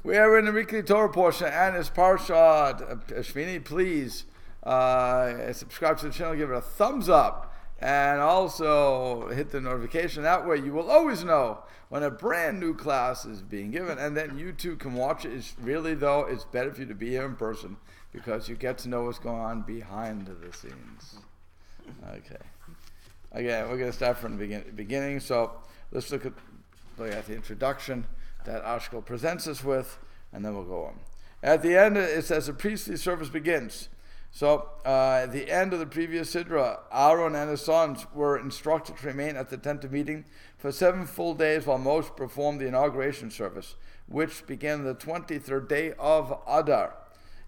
We are in the weekly Torah portion and it's Parshat Shmini. Please subscribe to the channel, give it a thumbs up, and also hit the notification. That way you will always know when a brand new class is being given, and then you too can watch it. It's really, though, it's better for you to be here in person because you get to know what's going on behind the scenes. Okay. Again, we're going to start from the beginning. So let's look at the introduction that Ashkel presents us with, and then we'll go on. At the end, it says the priestly service begins. So at the end of the previous Sidra, Aharon and his sons were instructed to remain at the tent of meeting for 7 full days while Moshe performed the inauguration service, which began the 23rd day of Adar.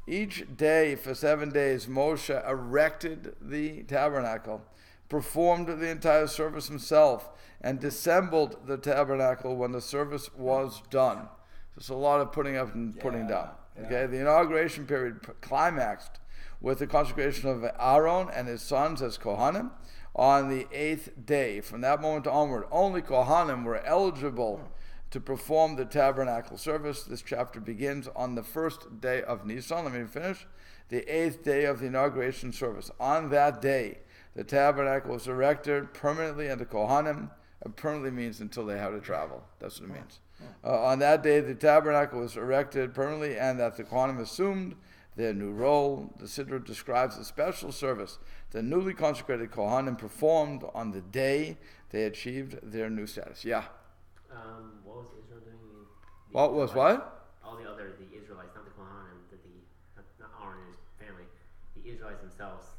Each day for 7 days, Moshe erected the tabernacle, performed the entire service himself, and dissembled the tabernacle when the service was done. There's a lot of putting up and putting down. Okay, the inauguration period climaxed with the consecration of Aharon and his sons as Kohanim on the 8th day. From that moment onward, only Kohanim were eligible to perform the tabernacle service. This chapter begins on the 1st day of Nisan. Let me finish. The 8th day of the inauguration service. On that day, the tabernacle was erected permanently and the Kohanim. Permanently means until they have to travel. That's what it means. On that day, the tabernacle was erected permanently and that the Kohanim assumed their new role. The Sidra describes a special service the newly consecrated Kohanim performed on the day they achieved their new status. Yeah? What was Israel doing? What was what? All the Israelites, not the Kohanim, not Aharon and his family, the Israelites themselves,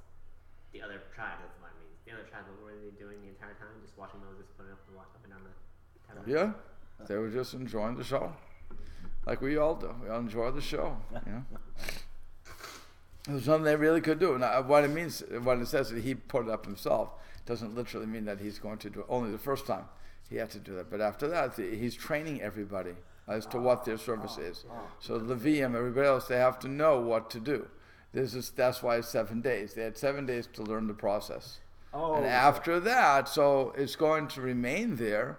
the other tribes, that's what it means. The other tribes, what were they doing the entire time? Just watching Moses put it up and down the tabernacle? Yeah, they were just enjoying the show. Like we all do. We all enjoy the show. Yeah. It was something they really could do. Now, what it says that he put it up himself doesn't literally mean that he's going to do it only the first time. He had to do that. But after that, he's training everybody as to what their service is. So Levium, everybody else, they have to know what to do. That's why it's 7 days. They had 7 days to learn the process. And after that, so it's going to remain there,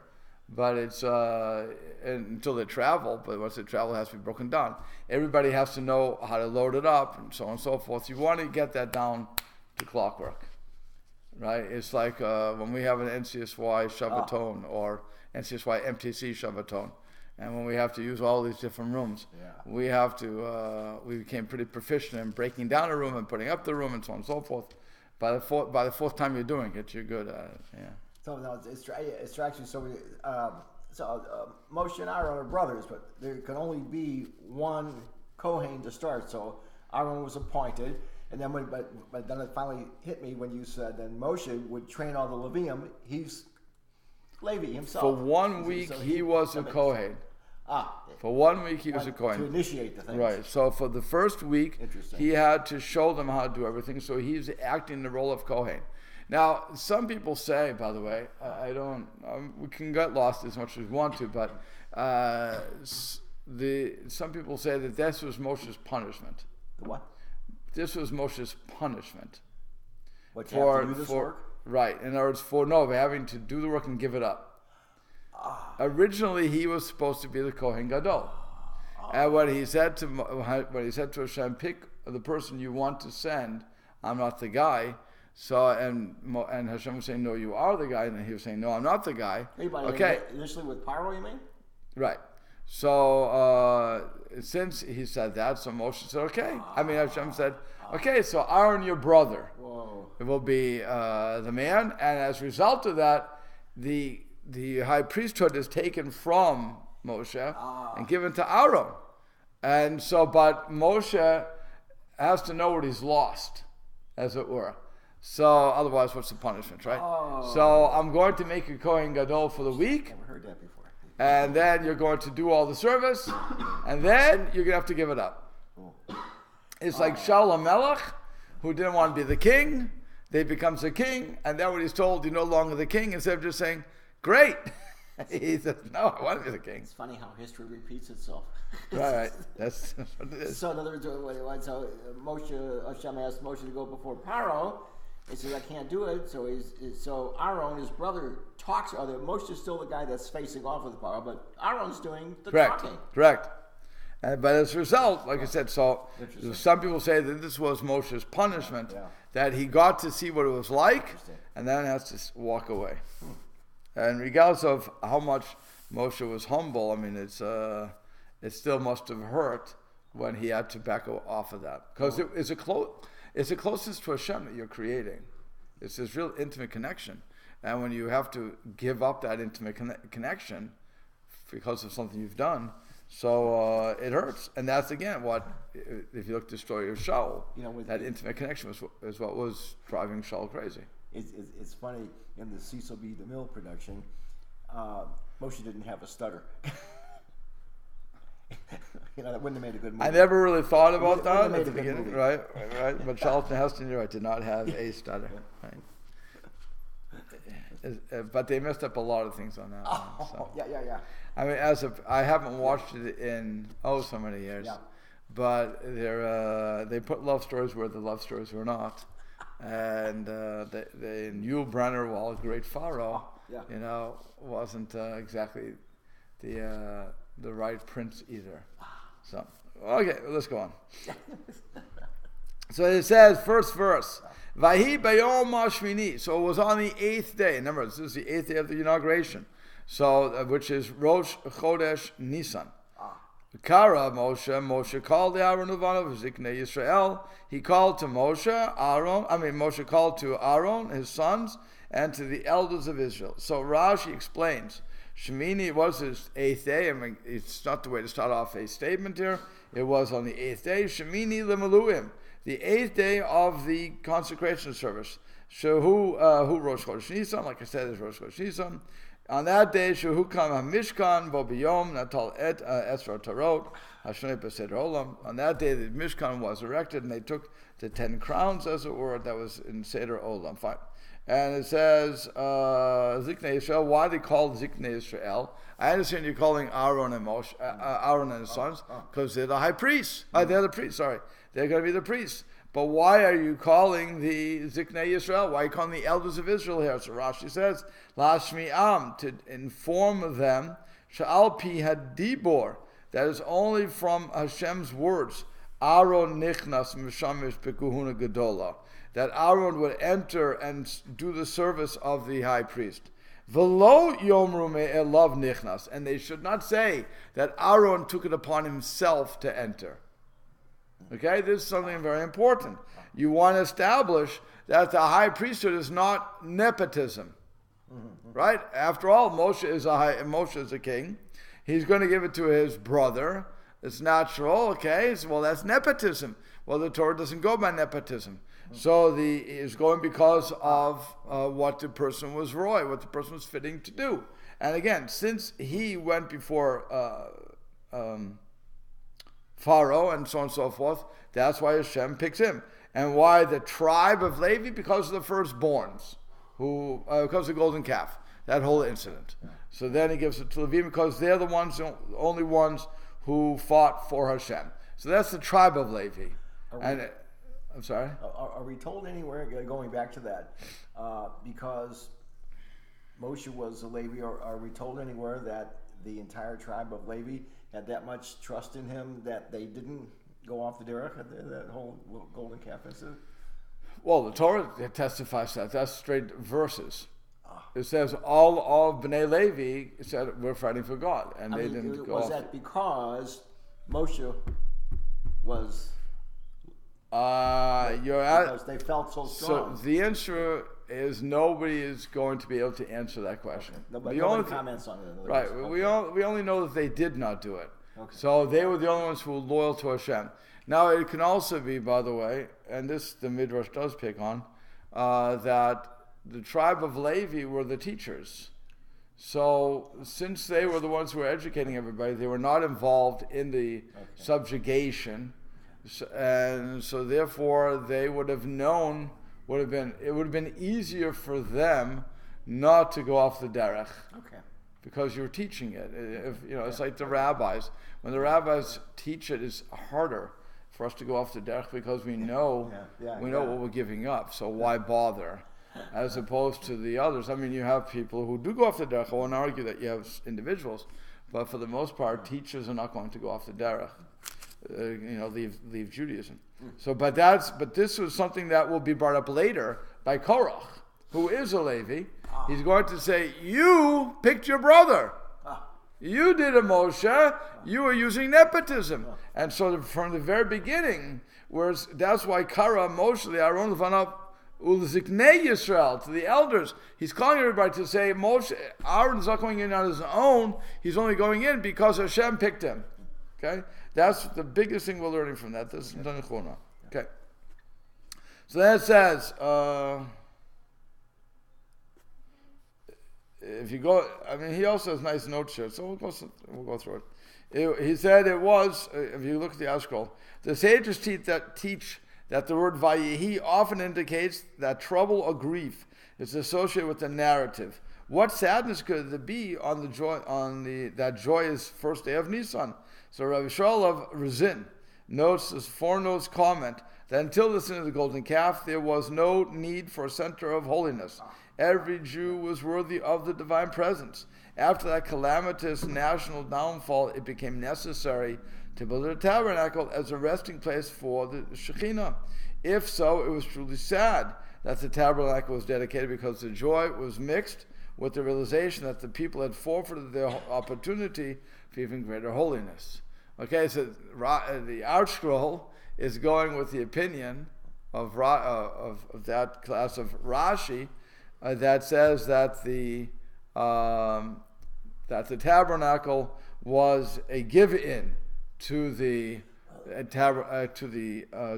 but it's until they travel. But once they travel, it has to be broken down. Everybody has to know how to load it up and so on and so forth. You want to get that down to clockwork, right? It's like when we have an NCSY Shabbaton or NCSY MTC Shabbaton, and when we have to use all these different rooms, we have to. We became pretty proficient in breaking down a room and putting up the room and so on and so forth. By the fourth time you're doing it, you're good at it. Yeah. So no, it's actually Moshe and Aharon are brothers, but there can only be one Kohen to start. So Aharon was appointed, and then but then it finally hit me when you said then Moshe would train all the Levium. He's Levi himself. For 1 week, he was a Kohen. For 1 week, he was a Kohen. To initiate the thing. Right. So for the first week, he had to show them how to do everything. So he's acting the role of Kohen. Now, some people say, by the way, we can get lost as much as we want to, but some people say that this was Moshe's punishment. The what? This was Moshe's punishment. What, you have to do this work? Right. In other words, for having to do the work and give it up. Originally, he was supposed to be the Kohen Gadol. And when he said to Hashem, pick the person you want to send, I'm not the guy. So and Hashem was saying, no, you are the guy, and he was saying, no, I'm not the guy. Okay. Initially with Pyro, you mean? Right. So since he said that, so Moshe said, okay. Hashem said, okay, so Aharon, your brother, will be the man, and as a result of that, the high priesthood is taken from Moshe and given to Aharon. And so, but Moshe has to know what he's lost, as it were. So otherwise, what's the punishment, right? So I'm going to make you Kohen Gadol for the week. Never heard that before. And then you're going to do all the service, and then you're going to have to give it up. It's like Shaul HaMelech, who didn't want to be the king. They becomes a king, and then when he's told you're no longer the king, instead of just saying, great, he says, no, I want to be the king. It's funny how history repeats itself. Right. That's what it is. So in other words, Hashem asked Moshe to go before Paro. He says, I can't do it. So Aharon, his brother, talks. Moshe is still the guy that's facing off with Paro, but Aaron's doing the talking. Correct. But as a result, like I said, so Interesting. some people say that this was Moshe's punishment, Yeah. that he got to see what it was like, Interesting. and then has to walk away. And regardless of how much Moshe was humble, I mean, it still must have hurt when he had to back off of that, because it's the closest to Hashem that you're creating. It's this real intimate connection, and when you have to give up that intimate connection because of something you've done, so it hurts. And that's again what, if you look at the story of Shaul, that intimate connection is what was driving Shaul crazy. It's funny, in the Cecil B. DeMille production, Moshe didn't have a stutter. That wouldn't have made a good movie. I never really thought about that Wouldn't have at the made a good beginning, movie. right? But Charlton Heston, you're right, did not have a stutter. Right? But they messed up a lot of things on that one. So. Yeah. I mean, I haven't watched it in so many years, Yeah. but they put love stories where the love stories were not, and and Yul Brynner, while a great pharaoh, wasn't exactly the right prince either. So okay, let's go on. So it says, first verse, Vahi Bayom Hashmini. So it was on the 8th day. Remember, this is the 8th day of the inauguration. So, which is Rosh Chodesh Nisan. Kara Moshe called the Aharon Uvanav Ziknei Yisrael. He called to Moshe called to Aharon, his sons, and to the elders of Israel. So Rashi explains, Shemini was his 8th day. I mean, it's not the way to start off a statement here. It was on the 8th day. Shemini Limaluim, the 8th day of the consecration service. Who Rosh Chodesh Nisan, like I said, is Rosh Chodesh Nisan. On that day, Shehu Kam HaMishkan Bo B'Yom Natal Esra Tarot Hashnei B'Seder Olam. On that day, the Mishkan was erected, and they took the 10 crowns, as it were, that was in Seder Olam. Fine. And it says, Ziknei Yisrael. Why they called Ziknei Yisrael? I understand you're calling Aharon and Moshe, Aharon and his sons, because they're the high priests. They're the priests, sorry. They're going to be the priests. But why are you calling the Ziknei Yisrael? Why are you calling the elders of Israel here? So Rashi says, Lashmi'am, to inform them, Sha'al pi hadibor, that is only from Hashem's words, Aharon nichnas mishamish bekuhuna gedola, that Aharon would enter and do the service of the high priest. Velo yomru me'elav nichnas, and they should not say that Aharon took it upon himself to enter. Okay, this is something very important. You want to establish that the high priesthood is not nepotism, right? After all, Moshe is a king. He's going to give it to his brother. It's natural. Okay, so, well, that's nepotism. Well, the Torah doesn't go by nepotism. So is going because of what the person was what the person was fitting to do. And again, since he went before Pharaoh and so on and so forth, that's why Hashem picks him. And why the tribe of Levi? Because of the firstborns, because of the golden calf, that whole incident. So then he gives it to Levi because they're the only ones who fought for Hashem. So that's the tribe of Levi. I'm sorry? Are we told anywhere, going back to that, because Moshe was a Levi, or are we told anywhere that the entire tribe of Levi had that much trust in him that they didn't go off the derech, that whole golden calf incident? Well, the Torah testifies that. That's straight verses. It says all of Bnei Levi said we're fighting for God, and they didn't go off. Was that because Moshe was... because they felt so strong. So the answer is nobody is going to be able to answer that question. Okay. Nobody comments on it. Right. Okay. We only know that they did not do it. Okay. So they were the only ones who were loyal to Hashem. Now it can also be, by the way, and this the Midrash does pick on, that the tribe of Levi were the teachers. So since they were the ones who were educating everybody, they were not involved in the subjugation. And so therefore they would have known, it would have been easier for them not to go off the derech. Okay. Because you're teaching it. It's like the rabbis. When the rabbis teach it, it's harder for us to go off the derech because we know what we're giving up. So why bother? As opposed to the others. I mean, you have people who do go off the derech. I won't argue that you have individuals, but for the most part, teachers are not going to go off the derech. Leave Judaism. So, but this was something that will be brought up later by Korach, who is a Levi. He's going to say, you picked your brother. You did it, Moshe. You were using nepotism. And so from the very beginning, that's why Kara, Moshe, the Aharon Levanav, Ulziknei Yisrael, to the elders, he's calling everybody to say, Moshe, Aaron is not going in on his own. He's only going in because Hashem picked him. Okay? That's the biggest thing we're learning from that. This is Tanachona. Okay. So then it says, if you go, he also has nice notes here, so we'll go through it. He said it was, if you look at the Ashkol, the sages teach that the word Vayehi often indicates that trouble or grief is associated with the narrative. What sadness could there be on that joyous first day of Nisan? So Rabbi Shaul of Rezin notes this four-notes comment that until the sin of the golden calf, there was no need for a center of holiness. Every Jew was worthy of the divine presence. After that calamitous national downfall, it became necessary to build a tabernacle as a resting place for the Shekhinah. If so, it was truly sad that the tabernacle was dedicated, because the joy was mixed with the realization that the people had forfeited their opportunity for even greater holiness. Okay, so the ArtScroll is going with the opinion of that class of Rashi that says that the tabernacle was a give-in to the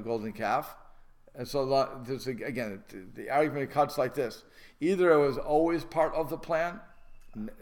golden calf, and so this, again, the argument cuts like this: either it was always part of the plan,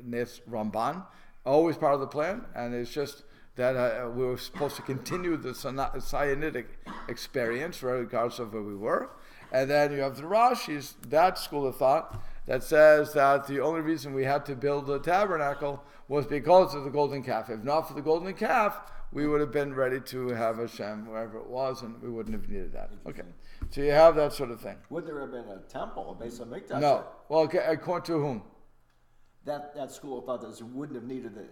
Nes Ramban, always part of the plan, and it's just that we were supposed to continue the Sinaitic experience, regardless of where we were. And then you have the Rashi's, that school of thought, that says that the only reason we had to build the tabernacle was because of the golden calf. If not for the golden calf, we would have been ready to have Hashem wherever it was, and we wouldn't have needed that. Okay, so you have that sort of thing. Would there have been a temple, a base of Mikdash? No. Well, okay, according to whom? That school of thought that wouldn't have needed the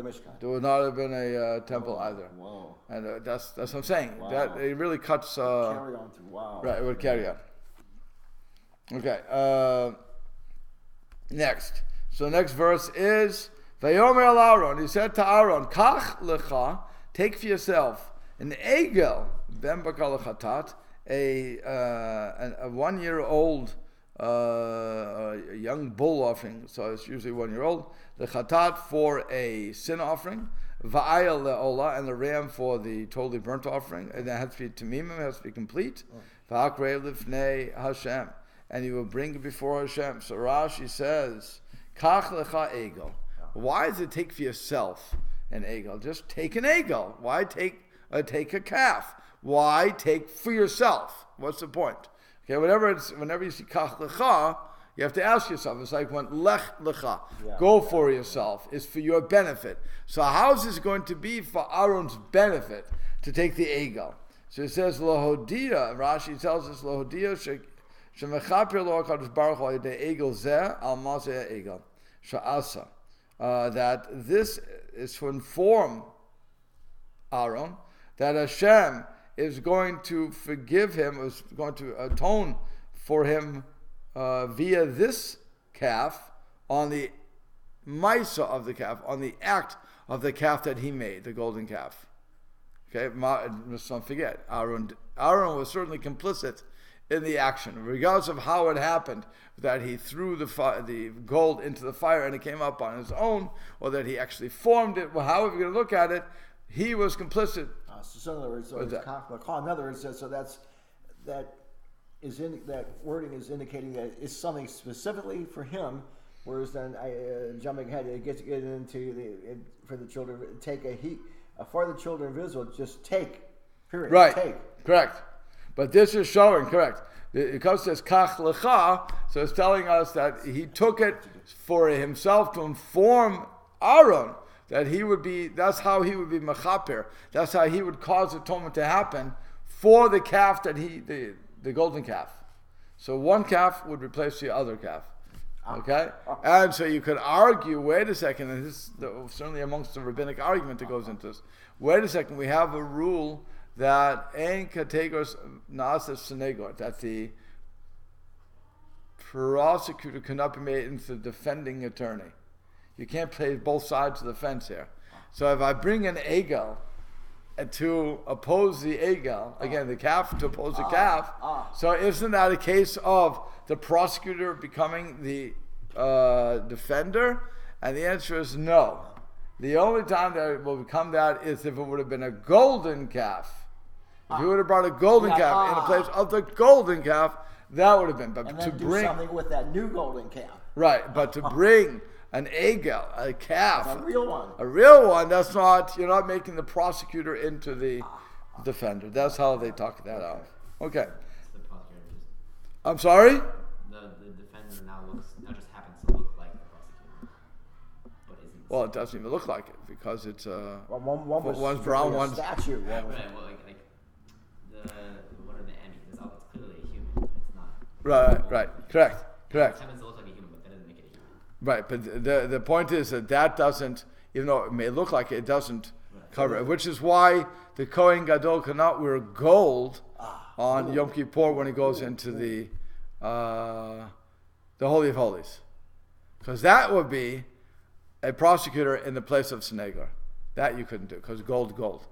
Mishkan. There would not have been a temple either. Whoa. And that's what I'm saying. Wow. That it really cuts. Carry on through. Wow. Right, it would carry on. Okay. Next. So the next verse is Vayomer el Aharon. He said to Aaron, Kach lecha, take for yourself an egel ben bakal chatat, a 1 year old. A young bull offering, so it's usually 1 year old. The chatat for a sin offering, va'ayel le'ola, and the ram for the totally burnt offering, and that has to be tamimim, has to be complete. Va'akrei lifnei Hashem, and you will bring it before Hashem. So Rashi says, Kach lecha egel. Why does it take for yourself an egel? Just take an egel. Why take a calf? Why take for yourself? What's the point? Okay, whenever you see kach lecha, you have to ask yourself. It's like when lech lecha, go for yourself, is for your benefit. So how is this going to be for Aaron's benefit to take the egel? So it says lohodia. Rashi tells us lohodia shemechaper lo hakadosh baruch hu de egel zeh al maseh egel sha'asa. That this is to inform Aaron that Hashem is going to forgive him, is going to atone for him via this calf, on the maisa of the calf, on the act of the calf that he made, the golden calf. Okay, let's don't forget, Aaron was certainly complicit in the action, regardless of how it happened, that he threw the gold into the fire and it came up on his own, or that he actually formed it. Well, however you're going to look at it, he was complicit. So in other words, in other words, so that wording is indicating that it's something specifically for him. Whereas then, jumping ahead, it gets into for the children, take for the children of Israel, just take. Period. Right. Take. Correct. But this is showing correct. Because it says kach lecha, so it's telling us that he took it for himself to inform Aaron that that's how he would be mechaper. That's how he would cause atonement to happen for the calf that the golden calf. So one calf would replace the other calf. Okay? And so you could argue, wait a second, and this is certainly amongst the rabbinic argument that goes into this. Wait a second, we have a rule that ein kategos naaseh senegor, that the prosecutor cannot be made into the defending attorney. You can't play both sides of the fence here. So if I bring an egel to oppose the egel, again, the calf to oppose the calf, so isn't that a case of the prosecutor becoming the defender? And the answer is no. The only time that it will become that is if it would have been a golden calf. If you would have brought a golden calf in the place of the golden calf, that would have been. But And to then do bring something with that new golden calf. right, but to bring an egel, a calf, A real one, that's not. You're not making the prosecutor into the defender. That's how they talk that out. Okay. The prosecutor just, I'm sorry. the defender now just happens to look like the prosecutor, but isn't. Well, it doesn't even look like it because it's Well, one was one's brown, a one's statue. One was, Right. Well, like the what are the Emmys? It's clearly a human, but it's not. right. Correct. It happens to look like a human, but that doesn't make it a human. Right, but the point is that doesn't, even though it may look like it, it doesn't cover it. Which is why the Kohen Gadol cannot wear gold on Yom Kippur when he goes into the Holy of Holies, because that would be a prosecutor in the place of Senegor. That you couldn't do because gold.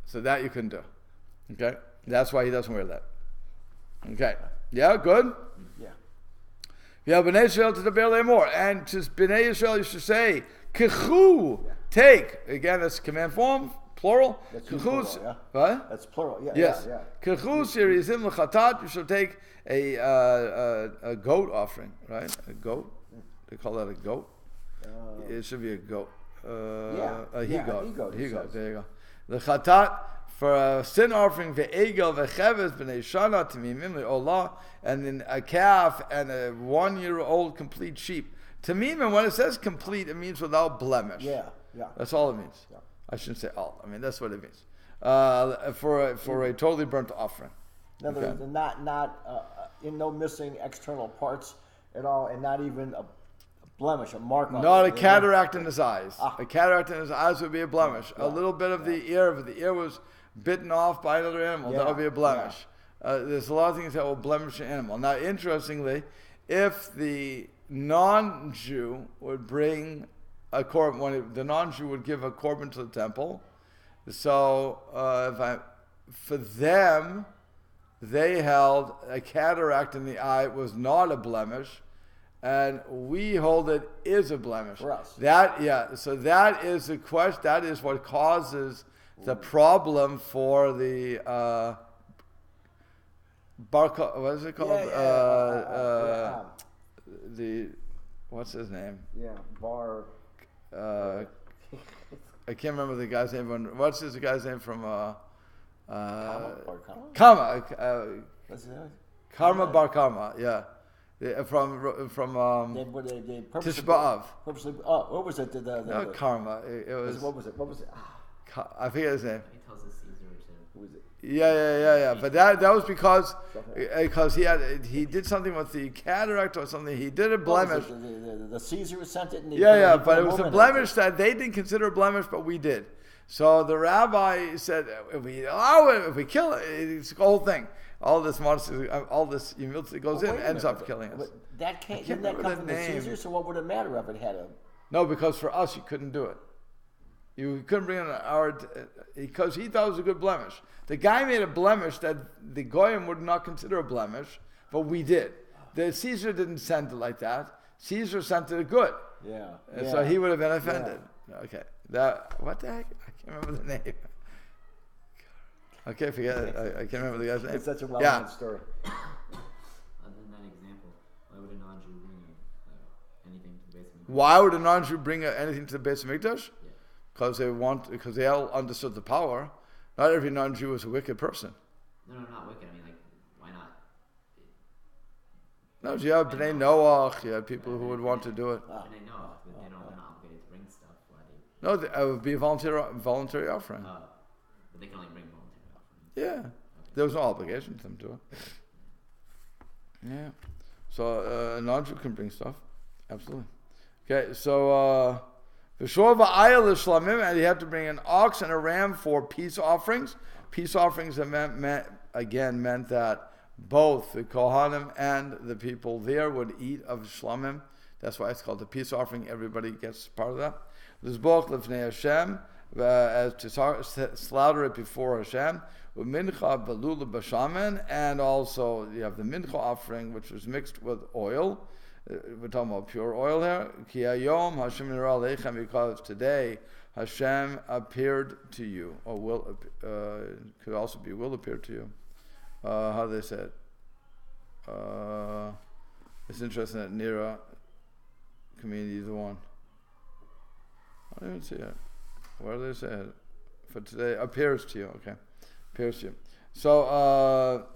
So that you couldn't do. Okay, that's why he doesn't wear that. Okay, yeah, good. yeah. Yeah, Bnei Yisrael to the Be'er more, and to Bnei Yisrael you should say, Kechu, take. Again, that's command form, plural. That's Kechu's, plural, yeah. what? That's plural. Yeah. Yes. Yeah. Kechu sirizim l'chatat, you should take a goat offering, right? A goat. They call that a goat. It should be a goat. A he-goat. He-goat, there you go. The chatat, for a sin offering, ve'egel ve'cheves b'nei shana tamimim le'olah, and then a calf and a 1-year-old complete sheep. Tamimim, when it says complete, it means without blemish. Yeah. That's all it means. Yeah. I shouldn't say all. I mean, that's what it means. For a totally burnt offering. In other words, not in no missing external parts at all, and not even a blemish, a mark on Not it. a cataract in his eyes. A cataract in his eyes would be a blemish. A little bit of the ear, if the ear was bitten off by another animal, that would be a blemish. There's a lot of things that will blemish an animal. Now, interestingly, if the non-Jew would bring a korban, the non-Jew would give a korban to the temple. So, for them, they held a cataract in the eye was not a blemish, and we hold it is a blemish. For us. So that is the question. That is what causes the problem for the what is it called? The what's his name? Yeah, bar. I can't remember the guy's name. What's the guy's name from Kama. Karma Bar Karma, yeah. From They Tisha B'Av. purposely. Oh, what was it? No, Karma. It was. What was it? I forget his name. He tells us Caesar too. Who was it? Yeah. But that was because he did something with the cataract or something. He did a blemish. The Caesar sent it. And But it was a blemish that they didn't consider a blemish, but we did. So the rabbi said, if we allow it, if we kill it, it's the whole thing. All this modesty, all this humility goes in, ends up killing us. Didn't that come from the Caesar? So what would it matter if it had a? No, because for us, you couldn't do it. You couldn't bring in because he thought it was a good blemish. The guy made a blemish that the Goyim would not consider a blemish, but we did. The Caesar didn't send it like that. Caesar sent it good. Yeah. So he would have been offended. Yeah. Okay. What the heck? I can't remember the name. Okay, forget it. I can't remember the guy's name. It's such a well-known story. Other than that example, why would a non-Jew bring anything to the base of Mikdash? Why would a non-Jew bring anything to the base of Mikdash? Yeah. Because they all understood the power. Not every non-Jew is a wicked person. No, not wicked. I mean, why not? No, you have Bnei Noach, you have people who would want to do it. Bnei Noach, but they're not obligated to bring stuff. Why they? No, it would be a voluntary offering. But they can only bring voluntary offerings. Yeah. There was no obligation to them to it. Yeah. So a non-Jew can bring stuff. Absolutely. Okay, so V'shor v'ayil l'shlamim, and you have to bring an ox and a ram for peace offerings. Peace offerings meant that both the Kohanim and the people there would eat of shlamim. That's why it's called the peace offering. Everybody gets part of that. L'zboch l'fnei Hashem, as to slaughter it before Hashem. Mincha belula b'shaman, and also you have the mincha offering, which was mixed with oil. We're talking about pure oil here. Ki hayom Hashem nira aleichem, because today Hashem appeared to you, or will could also be will appear to you. How do they say it? It's interesting that nira can mean either one. I don't even see it. Where do they say it? For today appears to you. Okay, appears to you. So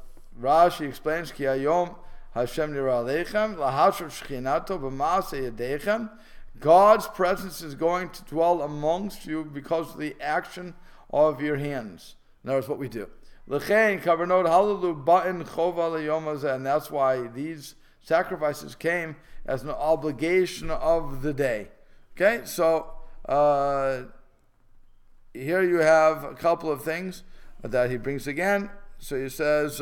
Rashi explains Ki hayom Hashem nira aleichem lahashur shchinato b'maaseh yadechem. God's presence is going to dwell amongst you because of the action of your hands. In other words, what we do. L'chein kavanot halalu ba'in chova leyom hazeh, and that's why these sacrifices came as an obligation of the day. Okay, so here you have a couple of things that he brings again. So he says,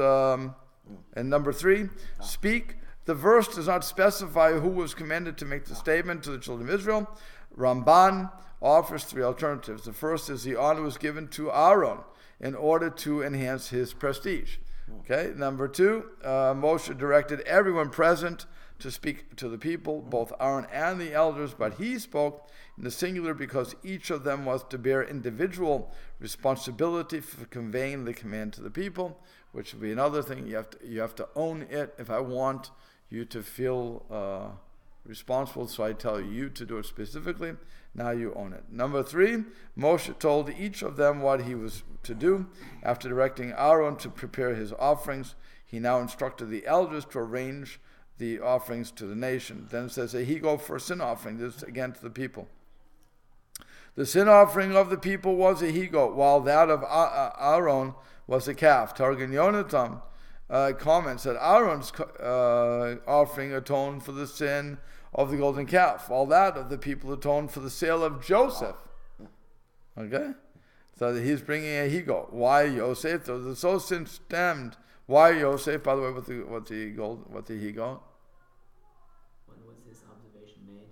in number 3, speak. The verse does not specify who was commanded to make the statement to the children of Israel. Ramban offers 3 alternatives. The first is the honor was given to Aharon in order to enhance his prestige. Okay. Number 2, Moshe directed everyone present to speak to the people, both Aaron and the elders, but he spoke in the singular because each of them was to bear individual responsibility for conveying the command to the people, which would be another thing. You have to own it. If I want you to feel responsible, so I tell you to do it specifically, now you own it. Number 3, Moshe told each of them what he was to do. After directing Aaron to prepare his offerings, he now instructed the elders to arrange the offerings to the nation. Then it says, he go for a sin offering. This again to the people. The sin offering of the people was a he-goat, while that of Aharon was a calf. Targum Yonatan comments that Aaron's offering atoned for the sin of the golden calf, while that of the people atoned for the sale of Joseph. Okay? So he's bringing a he-goat. Why Yosef? The so sin stemmed. Why Yosef, by the way, what the he-goat? When was this observation made?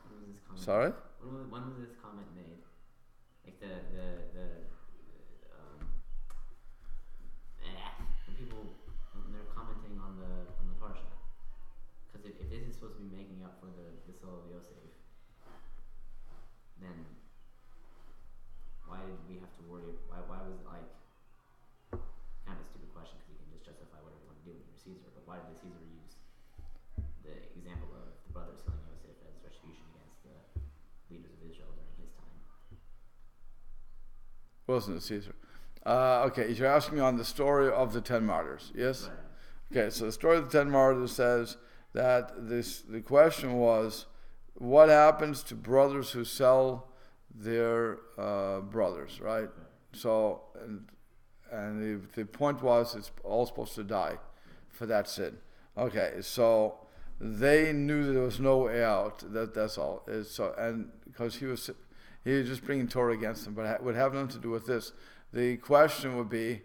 When was this comment? Sorry? When was this comment made? Like when people, when they're commenting on the parsha, because if this is supposed to be making up for the soul of Yosef, then why did we have to worry? Why was it like kind of a stupid question? Because you can just justify whatever you want to do when you're Caesar. But why did the Caesar use the example of the brothers killing Yosef as retribution against the leaders of Israel during his time? Wasn't it Caesar? Okay, you're asking me on the story of the 10 martyrs, yes? Right. Okay, so the story of the 10 martyrs says that the question was, what happens to brothers who sell their brothers, right? So, and the point was, it's all supposed to die for that sin. Okay, so they knew that there was no way out. That's all. So, and because he was just bringing Torah against them, but it would have nothing to do with this. The question would be,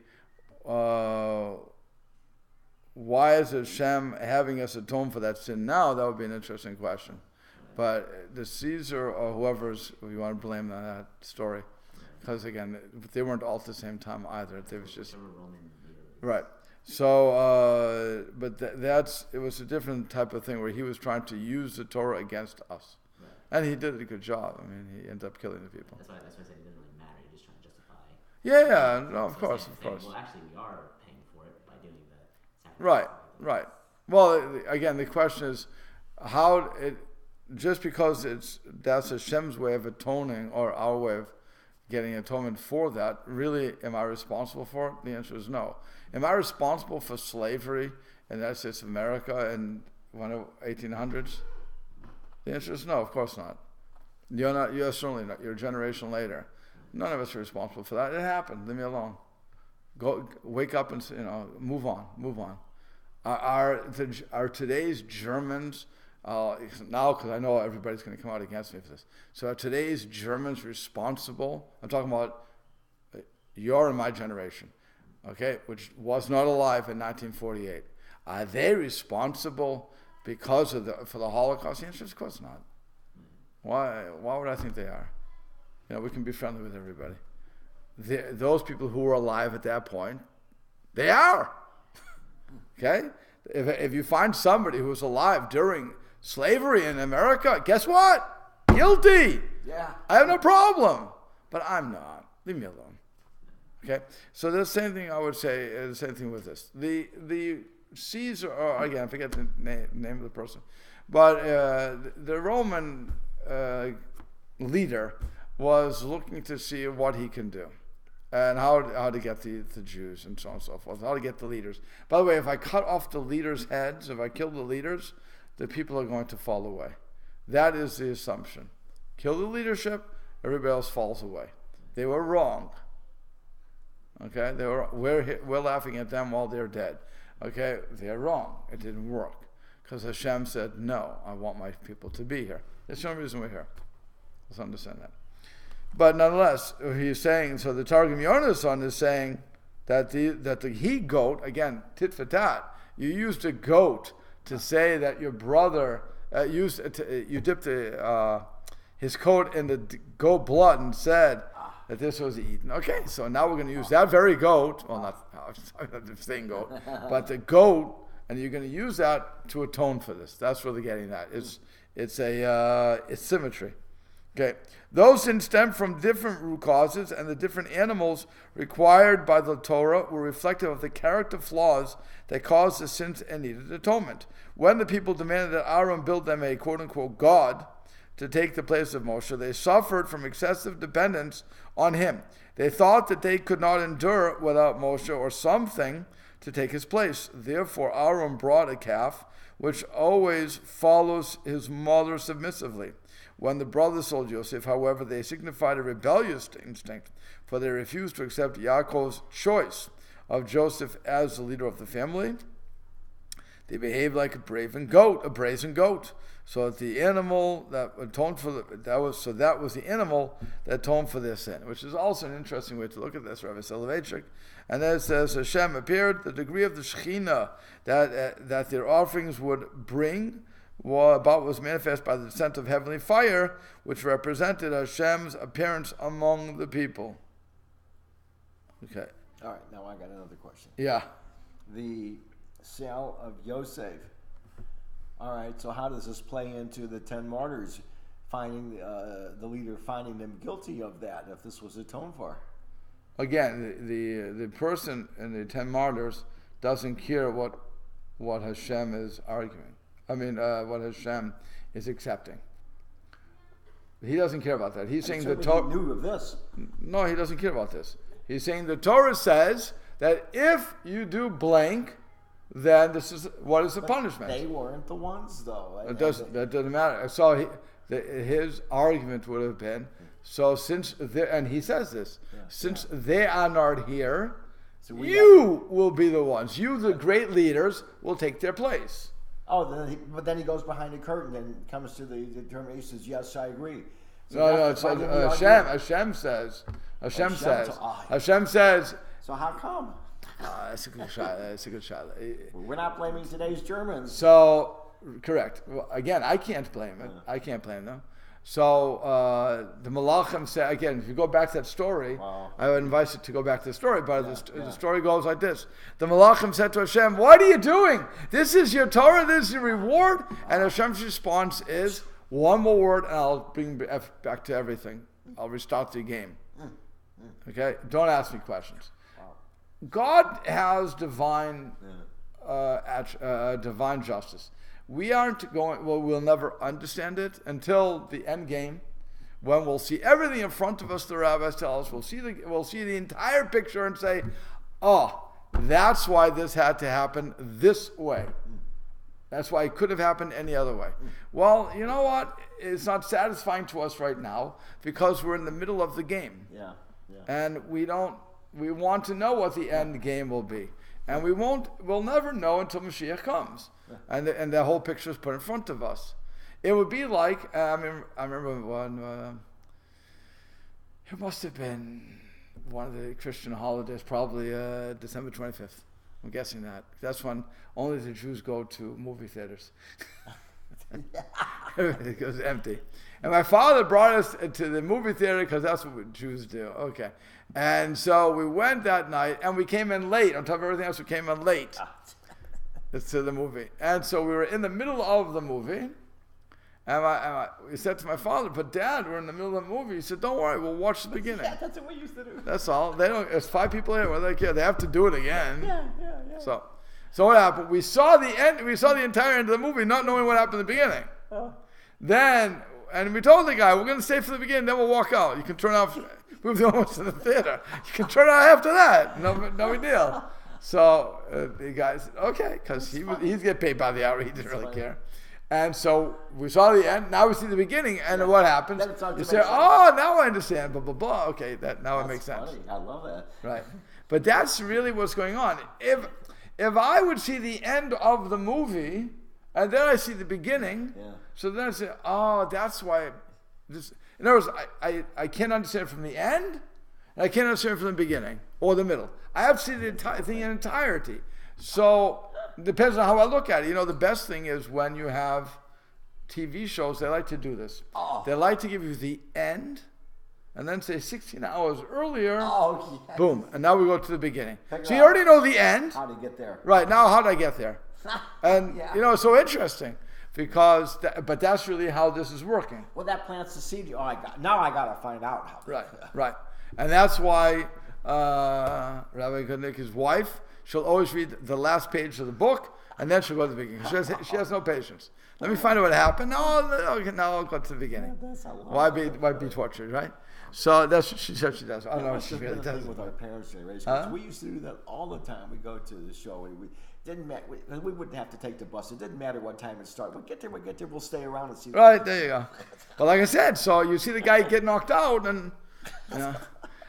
why is Hashem having us atone for that sin now? That would be an interesting question. But the Caesar or whoever's, if you want to blame that story, because again, they weren't all at the same time either. They was just right. So, but it was a different type of thing where he was trying to use the Torah against us, and he did a good job. I mean, he ended up killing the people. That's why I said it doesn't really matter. You're just trying to justify. Yeah, no, of course. Well, actually, we are paying for it by doing the Right. sacrifice. Well, again, the question is how it. Just because that's Hashem's way of atoning or our way of getting atonement for that, really, am I responsible for it? The answer is no. Am I responsible for slavery in the United States of America in 1800s? The answer is no, of course not. You're certainly not. You're a generation later. None of us are responsible for that. It happened. Leave me alone. Go, wake up and move on. Are today's Germans, now because I know everybody's going to come out against me for this, so are today's Germans responsible? I'm talking about your and my generation, okay, which was not alive in 1948. Are they responsible because for the Holocaust? The answer is of course not. Why would I think they are? We can be friendly with everybody. Those people who were alive at that point, they are. Okay? If you find somebody who was alive during slavery in America, guess what? Guilty. Yeah. I have no problem. But I'm not. Leave me alone. Okay? So the same thing I would say, the same thing with this. The Caesar, or again, I forget the name of the person, but the Roman leader was looking to see what he can do and how to get the Jews and so on and so forth, how to get the leaders. By the way, if I cut off the leaders' heads, if I kill the leaders, the people are going to fall away. That is the assumption. Kill the leadership, everybody else falls away. They were wrong. Okay, we're laughing at them while they're dead. Okay, they're wrong. It didn't work because Hashem said, "No, I want my people to be here." That's the only reason we're here. Let's understand that. But nonetheless, he's saying. So the Targum Yonason is saying that the he goat, again, tit for tat. You used a goat to say that your brother you dipped his coat in the goat blood and said that this was eaten. Okay, so now we're going to use that very goat, well, not the same goat, but the goat, and you're going to use that to atone for this. That's what they're getting at. It's symmetry. Okay, those sins stem from different root causes, and the different animals required by the Torah were reflective of the character flaws that caused the sins and needed atonement. When the people demanded that Aharon build them a quote-unquote God to take the place of Moshe, they suffered from excessive dependence on him. They thought that they could not endure without Moshe or something to take his place. Therefore, Aharon brought a calf, which always follows his mother submissively. When the brothers sold Joseph, however, they signified a rebellious instinct, for they refused to accept Yaakov's choice of Joseph as the leader of the family. They behaved like a brazen goat. So that the animal that atoned for that was the animal that atoned for their sin, which is also an interesting way to look at this, Rabbi Soloveitchik. And then it says Hashem appeared. The degree of the Shekhinah that their offerings would bring was manifest by the descent of heavenly fire, which represented Hashem's appearance among the people. Okay. All right. Now I got another question. Yeah. The sale of Yosef. All right, so how does this play into the 10 martyrs finding the leader finding them guilty of that, if this was atoned for? Again, the person in the 10 martyrs doesn't care what Hashem is arguing. What Hashem is accepting. He doesn't care about that. He's saying the Torah knew of this. No, he doesn't care about this. He's saying the Torah says that if you do blank, then this is what is the punishment. They weren't the ones, though. That doesn't matter. So his argument would have been, so since and he says this, since they are not here, so you will be the ones. You, the great leaders, will take their place. Oh, but then he goes behind the curtain and comes to the determination. He says, "Yes, I agree." So Hashem says. So how come? That's a good shot. We're not blaming today's Germans. So, correct. Well, again, I can't blame it. I can't blame them. So, the Malachim said, again, if you go back to that story, I would invite you to go back to the story, but the story goes like this. The Malachim said to Hashem, "What are you doing? This is your Torah, this is your reward." And Hashem's response is, one more word and I'll bring back to everything. I'll restart the game. Okay? Don't ask me questions. God has divine justice. We aren't going, we'll never understand it until the end game, when we'll see everything in front of us, the rabbis tell us, we'll see the entire picture and say, oh, that's why this had to happen this way. That's why it could have happened any other way. Well, you know what? It's not satisfying to us right now because we're in the middle of the game. And we don't we want to know what the end game will be. And we'll never know until Mashiach comes. And the whole picture is put in front of us. It would be like, I remember one, it must have been one of the Christian holidays, probably December 25th. I'm guessing that. That's when only the Jews go to movie theaters. It goes empty. And my father brought us to the movie theater because that's what Jews do. Okay. And so we went that night, and we came in late. On top of everything else, we came in late to the movie. And so we were in the middle of the movie. And we said to my father, but Dad, we're in the middle of the movie. He said, don't worry, we'll watch the beginning. Yeah, that's what we used to do. That's all. They don't. There's 5 people here. What do they care? They have to do it again. Yeah. So what happened? We saw the end. We saw the entire end of the movie, not knowing what happened in the beginning. Then, and we told the guy, we're going to stay for the beginning. Then we'll walk out. You can turn off. We were the only ones in the theater. You can turn out after that. No big deal. So the guy said, okay, because he's getting paid by the hour. He didn't really care. And so we saw the end. Now we see the beginning. And what happens? You say, oh, now I understand. Blah, blah, blah. Okay, now it makes sense. Funny. I love that. Right. But that's really what's going on. If I would see the end of the movie, and then I see the beginning, so then I say, oh, that's why this. In other words, I can't understand it from the end, and I can't understand it from the beginning or the middle. I have to see the thing in entirety. So it depends on how I look at it. The best thing is when you have TV shows, they like to do this. They like to give you the end, and then say 16 hours earlier, boom, and now we go to the beginning. So you already know the end. How to get there. Right, now how did I get there? And, it's so interesting. Because, but that's really how this is working. Well, that plants the seed. Now I got to find out how. Right. And that's why Rabbi Kodnik's wife, she'll always read the last page of the book, and then she'll go to the beginning. She has no patience. Let me find out what happened. No, I'll go to the beginning. Why be tortured, right? So that's what she said she does. I don't know what she really does. With our parents' generation, we used to do that all the time. We go to the show. We didn't matter. We wouldn't have to take the bus. It didn't matter what time it started. We get there. We'll stay around and see. Right, there you go. Well, like I said, so you see the guy get knocked out, and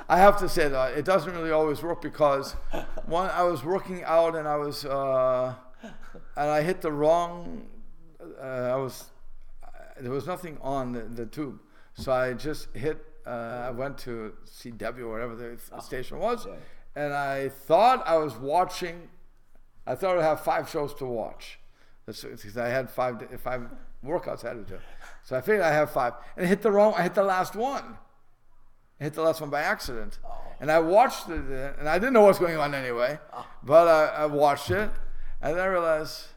I have to say that it doesn't really always work because I was working out and I was and I hit the wrong. There was nothing on the tube, so I just hit. I went to CW or whatever the station was, and I thought I was watching. I thought I'd have 5 shows to watch. Because I had 5 workouts I had to do. So I figured I have 5. And I hit the last one. I hit the last one by accident. And I watched it, and I didn't know what's going on anyway. But I watched it, and then I realized,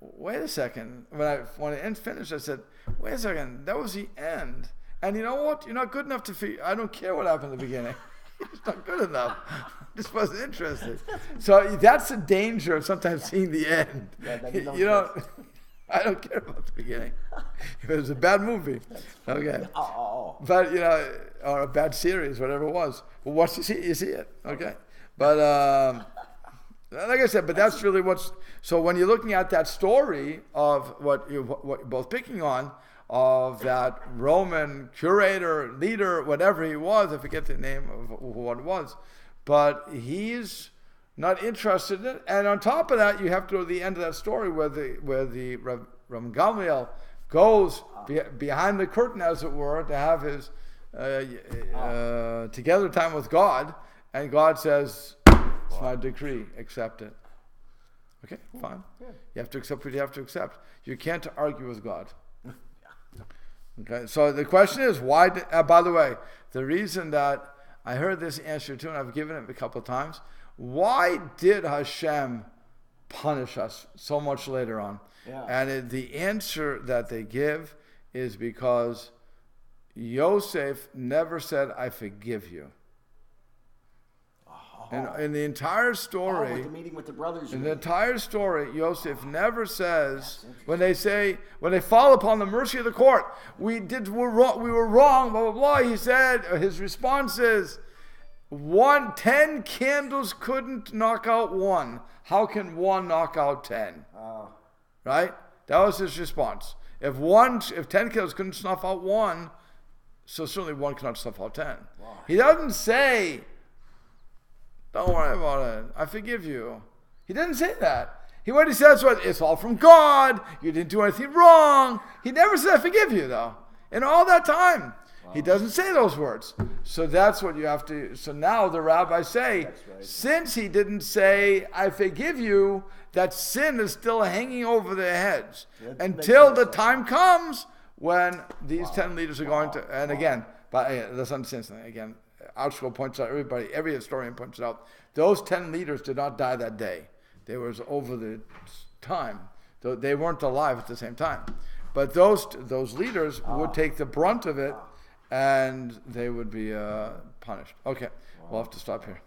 wait a second. When it finished, I said, wait a second, that was the end. And you know what? You're not good enough to figure. I don't care what happened in the beginning. It's not good enough. This wasn't interesting. So that's the danger of sometimes seeing the end. I don't care about the beginning. It was a bad movie. Okay. But or a bad series, whatever it was. But once you see it. Okay. But like I said, but that's really what's. So when you're looking at that story of what you're both picking on, of that Roman curator, leader, whatever he was, I forget the name of what it was, but he's not interested in it. And on top of that, you have to go to the end of that story where the Rabbi Gamliel goes behind the curtain, as it were, to have his together time with God, and God says, it's my decree, accept it. Okay, fine. You have to accept what you have to accept. You can't argue with God. Okay, so the question is, why? By the way, the reason that I heard this answer too, and I've given it a couple of times, why did Hashem punish us so much later on? And the answer that they give is because Yosef never said, I forgive you. In the entire story, with the meeting with the brothers, in the entire story, Yosef never says, when they fall upon the mercy of the court, we were wrong, blah, blah, blah. He said, his response is, 10 candles couldn't knock out 1. How can 1 knock out 10? Right? That was his response. If 10 candles couldn't snuff out 1, so certainly 1 cannot snuff out 10. He doesn't say, Don't worry about it. I forgive you. He didn't say that. What he says was, it's all from God. You didn't do anything wrong. He never said, I forgive you, though. In all that time. Wow. He doesn't say those words. So that's what you have to... So now the rabbis say, since he didn't say, I forgive you, that sin is still hanging over their heads. Until the time comes when these 10 leaders are going to... And again, but let's understand something. Again, our school points out, every historian points out, those 10 leaders did not die that day. They were over the time. They weren't alive at the same time. But those leaders would take the brunt of it, and they would be punished. Okay, we'll have to stop here.